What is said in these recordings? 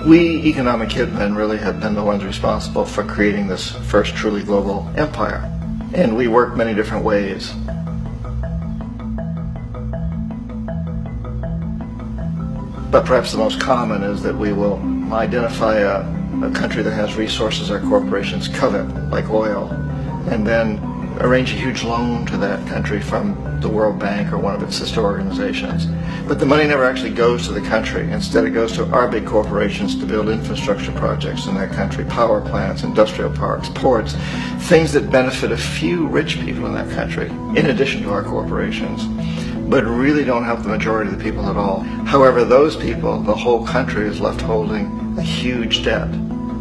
We economic hitmen really have been the ones responsible for creating this first truly global empire. And we work many different ways. But perhaps the most common is that we will identify a country that has resources our corporations covet, like oil, and then arrange a huge loan to that country from the World Bank or one of its sister organizations. But the money never actually goes to the country. Instead, it goes to our big corporations to build infrastructure projects in that country, power plants, industrial parks, ports, things that benefit a few rich people in that country, in addition to our corporations, but really don't help the majority of the people at all. However, those people, the whole country is left holding a huge debt.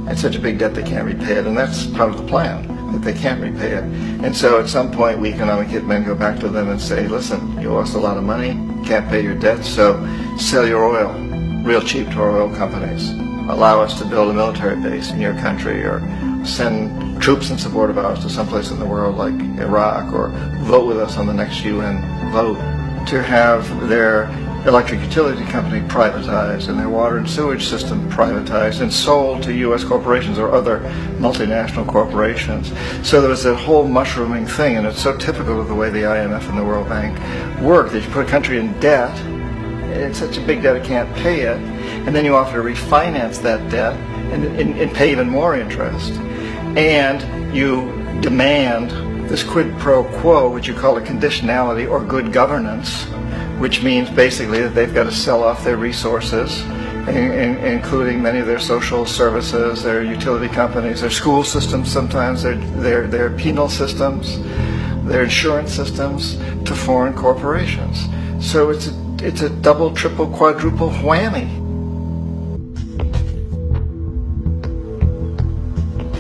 It's such a big debt they can't repay it, and that's part of the plan, that they can't repay it. And so at some point, we economic hitmen go back to them and say, listen, you owe us a lot of money, can't pay your debt, so sell your oil real cheap to our oil companies. Allow us to build a military base in your country, or send troops in support of ours to someplace in the world like Iraq, or vote with us on the next UN vote. To have their electric utility company privatized and their water and sewage system privatized and sold to U.S. corporations or other multinational corporations. So there was a whole mushrooming thing, and it's so typical of the way the IMF and the World Bank work, that you put a country in debt, it's such a big debt it can't pay it, and then you offer to refinance that debt and pay even more interest. And you demand this quid pro quo, which you call a conditionality or good governance, which means basically that they've got to sell off their resources, including many of their social services, their utility companies, their school systems sometimes, their penal systems, their insurance systems, to foreign corporations. So it's a double, triple, quadruple whammy.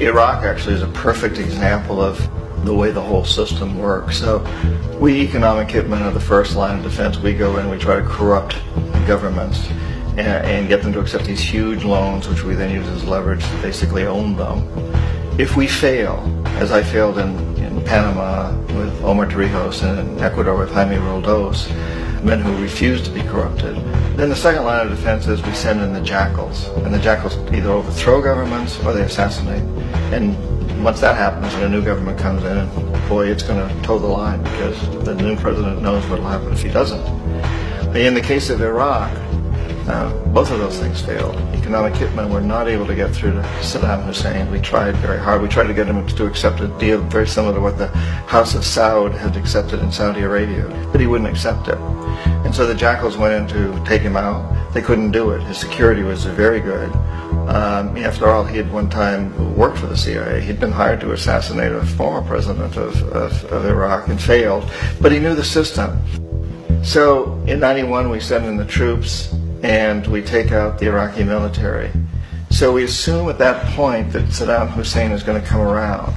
Iraq actually is a perfect example of the way the whole system works. So we economic hitmen are the first line of defense. We go in, we try to corrupt governments and get them to accept these huge loans, which we then use as leverage to basically own them. If we fail, as I failed in Panama with Omar Torrijos and in Ecuador with Jaime Roldos, men who refused to be corrupted, then the second line of defense is we send in the jackals. And the jackals either overthrow governments or they assassinate. And once that happens and a new government comes in, boy, it's going to toe the line, because the new president knows what will happen if he doesn't. But in the case of Iraq, both of those things failed. Economic hitmen were not able to get through to Saddam Hussein. We tried very hard. We tried to get him to accept a deal very similar to what the House of Saud had accepted in Saudi Arabia, but he wouldn't accept it. And so the jackals went in to take him out. They couldn't do it. His security was very good. After all, he had one time worked for the CIA. He'd been hired to assassinate a former president of Iraq and failed, but he knew the system. So in '91, we send in the troops and we take out the Iraqi military. So we assume at that point that Saddam Hussein is going to come around.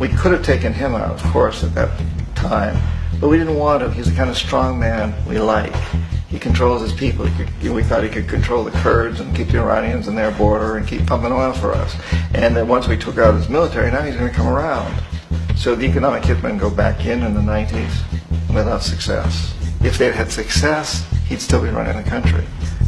We could have taken him out, of course, at that time, but we didn't want him. He's the kind of strong man we like. He controls his people. We thought he could control the Kurds and keep the Iranians in their border and keep pumping oil for us. And then once we took out his military, now he's going to come around. So the economic hitmen go back in the 90s without success. If they'd had success, he'd still be running the country.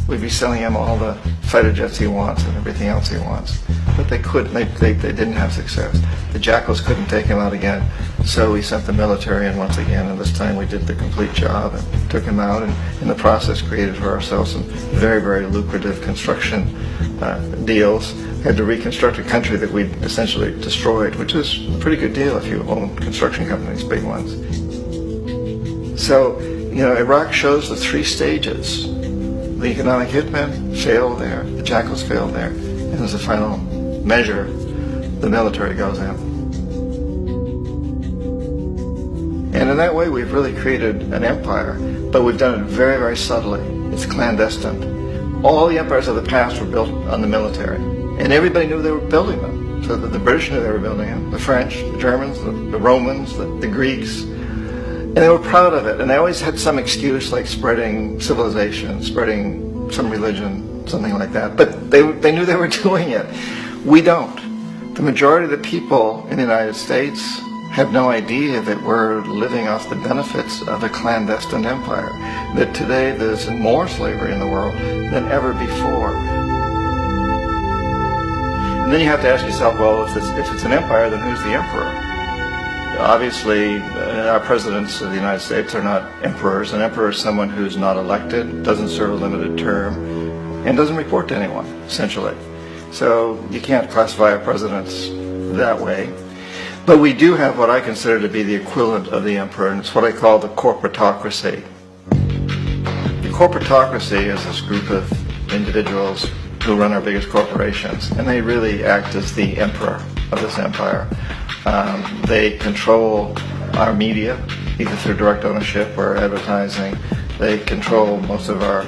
We'd be selling him all the fighter jets he wants and everything else he wants. But they couldn't. They didn't have success. The jackals couldn't take him out again. So we sent the military in once again, and this time we did the complete job and took him out, and in the process created for ourselves some very, very lucrative construction deals. Had to reconstruct a country that we'd essentially destroyed, which is a pretty good deal if you own construction companies, big ones. So, Iraq shows the three stages. The economic hitmen failed there, the jackals failed there, and as a final measure, the military goes in. And in that way, we've really created an empire, but we've done it very, very subtly. It's clandestine. All the empires of the past were built on the military, and everybody knew they were building them. So that the British knew they were building them, the French, the Germans, the Romans, the Greeks. And they were proud of it, and they always had some excuse, like spreading civilization, spreading some religion, something like that. But they knew they were doing it. We don't. The majority of the people in the United States have no idea that we're living off the benefits of a clandestine empire, that today there's more slavery in the world than ever before. And then you have to ask yourself, well, if it's an empire, then who's the emperor? Obviously, our presidents of the United States are not emperors. An emperor is someone who's not elected, doesn't serve a limited term, and doesn't report to anyone, essentially. So you can't classify our presidents that way. But we do have what I consider to be the equivalent of the emperor, and it's what I call the corporatocracy. The corporatocracy is this group of individuals who run our biggest corporations, and they really act as the emperor of this empire. They control our media, either through direct ownership or advertising. They control most of our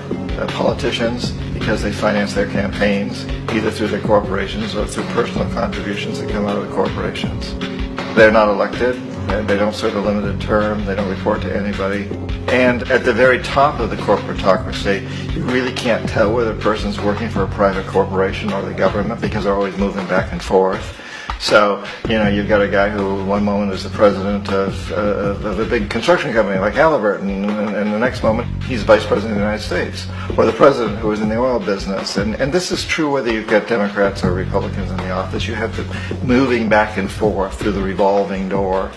politicians because they finance their campaigns, either through their corporations or through personal contributions that come out of the corporations. They're not elected, they don't serve a limited term, they don't report to anybody. And at the very top of the corporatocracy, you really can't tell whether a person's working for a private corporation or the government because they're always moving back and forth. So, you've got a guy who one moment is the president of a big construction company like Halliburton, and the next moment he's vice president of the United States, or the president who is in the oil business. And this is true whether you've got Democrats or Republicans in the office. You have to moving back and forth through the revolving door.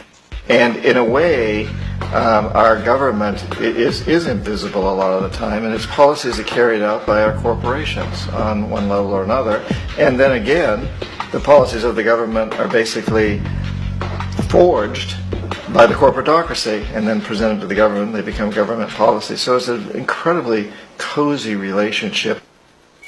And in a way, our government is invisible a lot of the time, and its policies are carried out by our corporations on one level or another. And then again, the policies of the government are basically forged by the corporatocracy and then presented to the government. They become government policy. So it's an incredibly cozy relationship.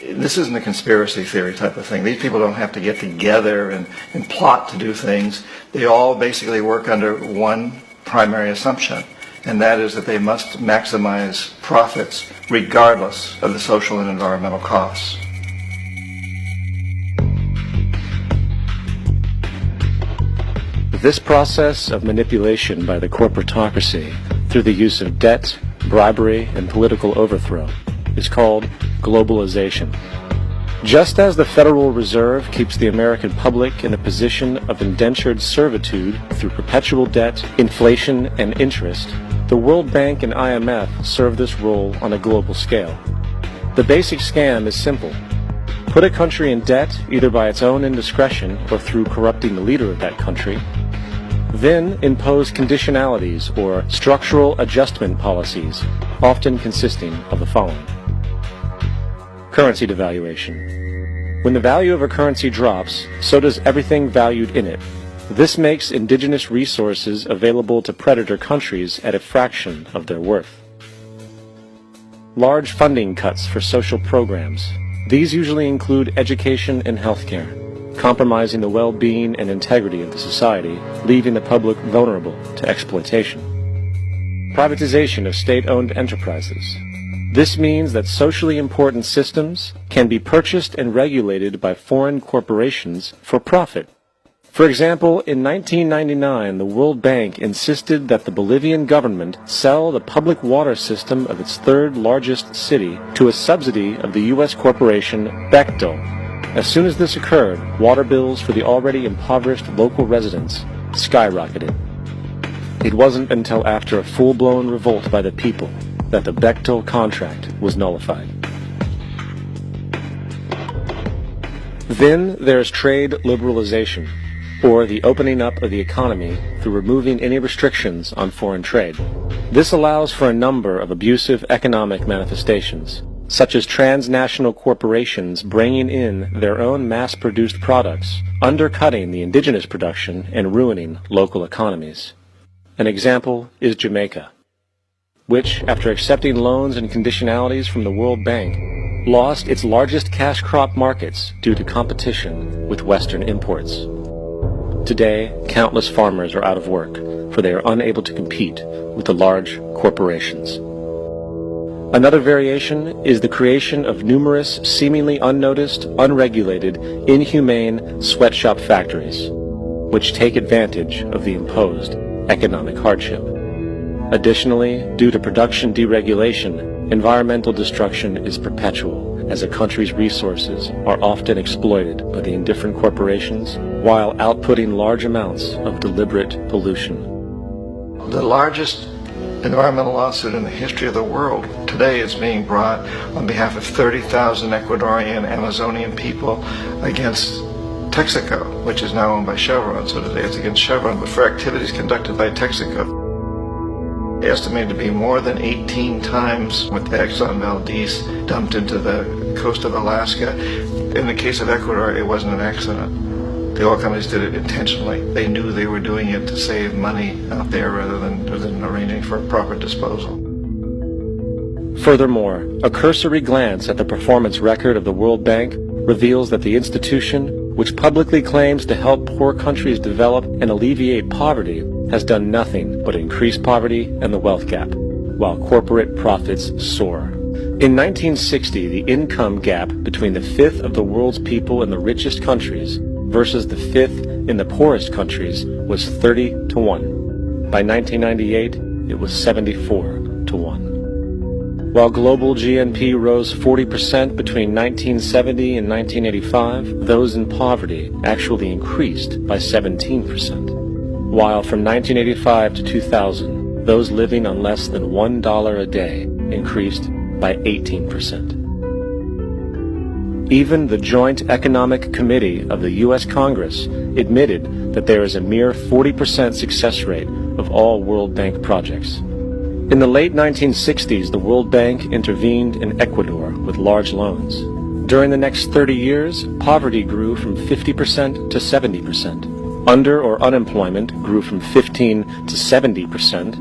This isn't a conspiracy theory type of thing. These people don't have to get together and plot to do things. They all basically work under one primary assumption, and that is that they must maximize profits regardless of the social and environmental costs. This process of manipulation by the corporatocracy through the use of debt, bribery, and political overthrow is called globalization. Just as the Federal Reserve keeps the American public in a position of indentured servitude through perpetual debt, inflation, and interest, the World Bank and IMF serve this role on a global scale. The basic scam is simple. Put a country in debt either by its own indiscretion or through corrupting the leader of that country, then impose conditionalities or structural adjustment policies, often consisting of the following. Currency devaluation. When the value of a currency drops, so does everything valued in it. This makes indigenous resources available to predator countries at a fraction of their worth. Large funding cuts for social programs. These usually include education and healthcare, compromising the well-being and integrity of the society, leaving the public vulnerable to exploitation. Privatization of state-owned enterprises. This means that socially important systems can be purchased and regulated by foreign corporations for profit. For example, in 1999, the World Bank insisted that the Bolivian government sell the public water system of its third largest city to a subsidy of the U.S. corporation Bechtel. As soon as this occurred, water bills for the already impoverished local residents skyrocketed. It wasn't until after a full-blown revolt by the people that the Bechtel contract was nullified. Then there's trade liberalization, or the opening up of the economy through removing any restrictions on foreign trade. This allows for a number of abusive economic manifestations, such as transnational corporations bringing in their own mass-produced products, undercutting the indigenous production and ruining local economies. An example is Jamaica, which, after accepting loans and conditionalities from the World Bank, lost its largest cash crop markets due to competition with Western imports. Today, countless farmers are out of work, for they are unable to compete with the large corporations. Another variation is the creation of numerous, seemingly unnoticed, unregulated, inhumane sweatshop factories, which take advantage of the imposed economic hardship. Additionally, due to production deregulation, environmental destruction is perpetual, as a country's resources are often exploited by the indifferent corporations while outputting large amounts of deliberate pollution. The largest environmental lawsuit in the history of the world today is being brought on behalf of 30,000 Ecuadorian Amazonian people against Texaco, which is now owned by Chevron, so today it's against Chevron, but for activities conducted by Texaco, estimated to be more than 18 times what the Exxon Valdez dumped into the coast of Alaska. In the case of Ecuador, it wasn't an accident. The oil companies did it intentionally. They knew they were doing it to save money out there rather than arranging for proper disposal. Furthermore, a cursory glance at the performance record of the World Bank reveals that the institution, which publicly claims to help poor countries develop and alleviate poverty, has done nothing but increase poverty and the wealth gap, while corporate profits soar. In 1960, the income gap between the fifth of the world's people in the richest countries versus the fifth in the poorest countries was 30 to 1. By 1998, it was 74 to 1. While global GNP rose 40% between 1970 and 1985, those in poverty actually increased by 17%. While from 1985 to 2000, those living on less than $1 a day increased by 18%. Even the Joint Economic Committee of the U.S. Congress admitted that there is a mere 40% success rate of all World Bank projects. In the late 1960s, the World Bank intervened in Ecuador with large loans. During the next 30 years, poverty grew from 50% to 70%. Under or unemployment grew from 15 to 70%.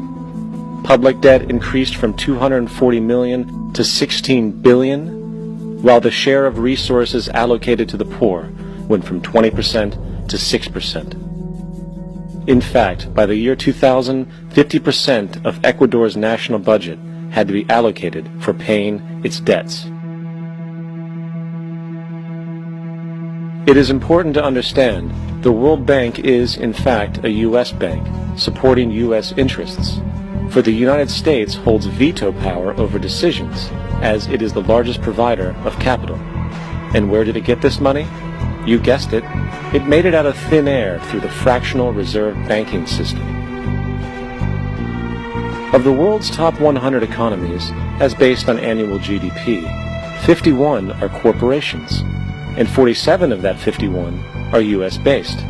Public debt increased from 240 million to 16 billion, while the share of resources allocated to the poor went from 20% to 6%. In fact, by the year 2000, 50% of Ecuador's national budget had to be allocated for paying its debts. It is important to understand the World Bank is, in fact, a U.S. bank supporting U.S. interests, for the United States holds veto power over decisions, as it is the largest provider of capital. And where did it get this money? You guessed it, it made it out of thin air through the fractional reserve banking system. Of the world's top 100 economies, as based on annual GDP, 51 are corporations, and 47 of that 51 are U.S.-based.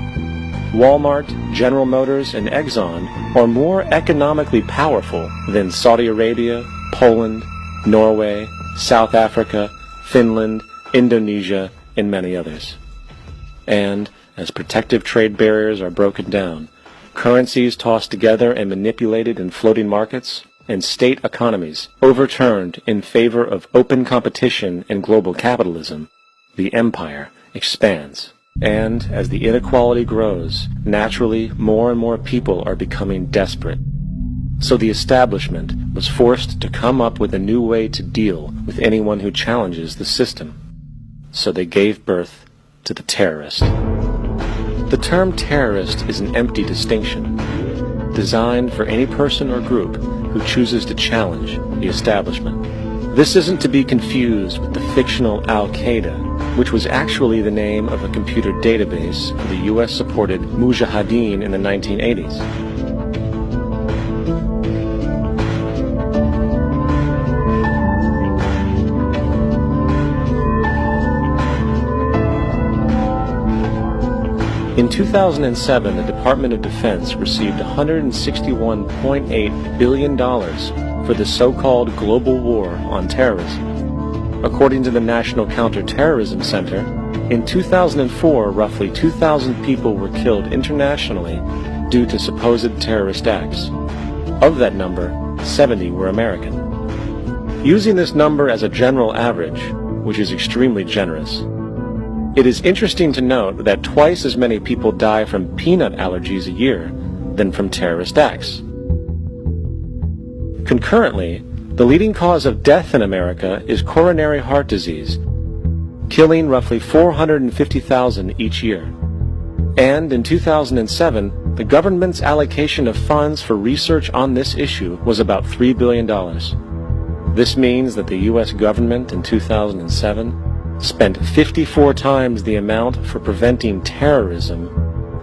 Walmart, General Motors, and Exxon are more economically powerful than Saudi Arabia, Poland, Norway, South Africa, Finland, Indonesia, and many others. And, as protective trade barriers are broken down, currencies tossed together and manipulated in floating markets, and state economies overturned in favor of open competition and global capitalism, the empire expands. And, as the inequality grows, naturally more and more people are becoming desperate. So the establishment was forced to come up with a new way to deal with anyone who challenges the system. So they gave birth to the terrorist. The term terrorist is an empty distinction, designed for any person or group who chooses to challenge the establishment. This isn't to be confused with the fictional Al-Qaeda, which was actually the name of a computer database for the U.S.-supported Mujahideen in the 1980s. In 2007, the Department of Defense received $161.8 billion for the so-called global war on terrorism. According to the National Counterterrorism Center, in 2004, roughly 2,000 people were killed internationally due to supposed terrorist acts. Of that number, 70 were American. Using this number as a general average, which is extremely generous, it is interesting to note that twice as many people die from peanut allergies a year than from terrorist acts. Concurrently, the leading cause of death in America is coronary heart disease, killing roughly 450,000 each year. And in 2007, the government's allocation of funds for research on this issue was about $3 billion. This means that the U.S. government in 2007 spent 54 times the amount for preventing terrorism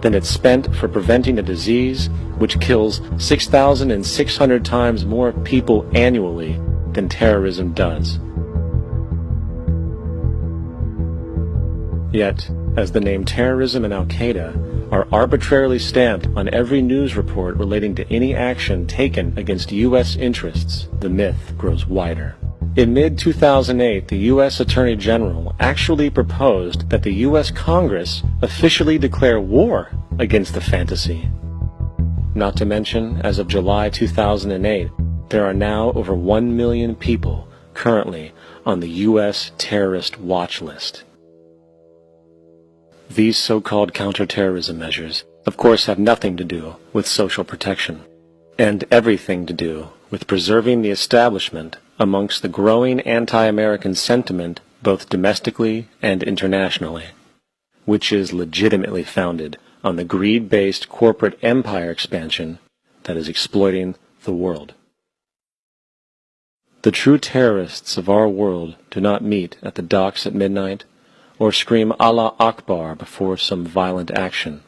than it spent for preventing a disease which kills 6,600 times more people annually than terrorism does. Yet, as the name terrorism and Al-Qaeda are arbitrarily stamped on every news report relating to any action taken against U.S. interests, the myth grows wider. In mid-2008, the U.S. Attorney General actually proposed that the U.S. Congress officially declare war against the fantasy. Not to mention, as of July 2008, there are now over 1 million people currently on the U.S. terrorist watch list. These so-called counterterrorism measures, of course, have nothing to do with social protection, and everything to do with preserving the establishment amongst the growing anti-American sentiment both domestically and internationally, which is legitimately founded on the greed-based corporate empire expansion that is exploiting the world. The true terrorists of our world do not meet at the docks at midnight or scream Allah Akbar before some violent action.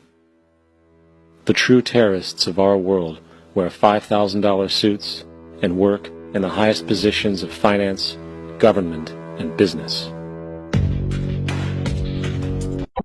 The true terrorists of our world wear $5,000 suits and work in the highest positions of finance, government, and business.